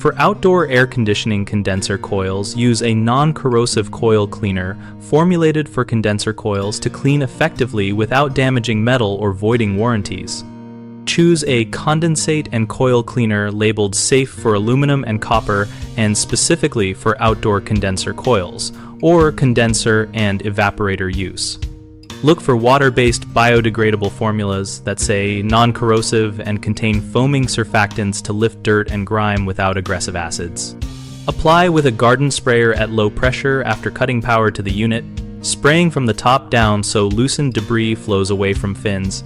For outdoor air conditioning condenser coils, use a non-corrosive coil cleaner formulated for condenser coils to clean effectively without damaging metal or voiding warranties. Choose a condensate and coil cleaner labeled safe for aluminum and copper and specifically for outdoor condenser coils, or condenser and evaporator use. Look for water-based biodegradable formulas that say non-corrosive and contain foaming surfactants to lift dirt and grime without aggressive acids. Apply with a garden sprayer at low pressure after cutting power to the unit, spraying from the top down so loosened debris flows away from fins,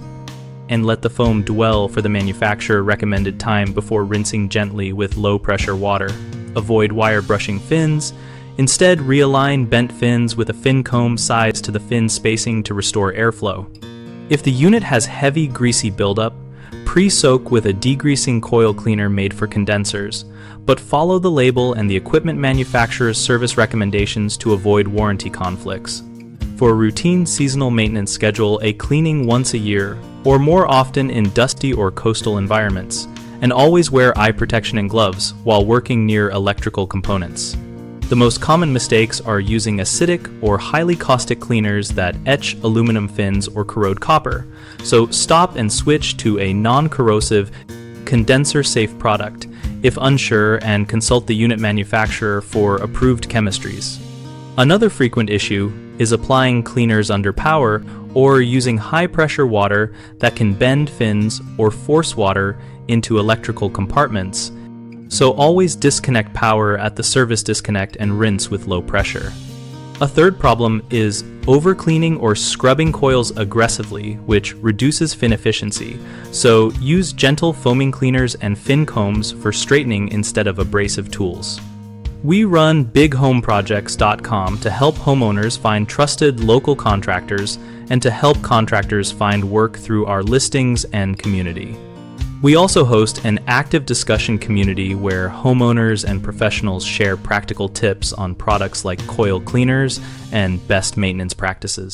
and let the foam dwell for the manufacturer recommended time before rinsing gently with low pressure water. Avoid wire brushing fins. Instead, realign bent fins with a fin comb size to the fin spacing to restore airflow. If the unit has heavy, greasy buildup, pre-soak with a degreasing coil cleaner made for condensers, but follow the label and the equipment manufacturer's service recommendations to avoid warranty conflicts. For a routine seasonal maintenance, schedule a cleaning once a year, or more often in dusty or coastal environments, and always wear eye protection and gloves while working near electrical components. The most common mistakes are using acidic or highly caustic cleaners that etch aluminum fins or corrode copper, so stop and switch to a non-corrosive, condenser-safe product if unsure, and consult the unit manufacturer for approved chemistries. Another frequent issue is applying cleaners under power or using high-pressure water that can bend fins or force water into electrical compartments. So always disconnect power at the service disconnect and rinse with low pressure. A third problem is overcleaning or scrubbing coils aggressively, which reduces fin efficiency. So use gentle foaming cleaners and fin combs for straightening instead of abrasive tools. We run BigHomeProjects.com to help homeowners find trusted local contractors and to help contractors find work through our listings and community. We also host an active discussion community where homeowners and professionals share practical tips on products like coil cleaners and best maintenance practices.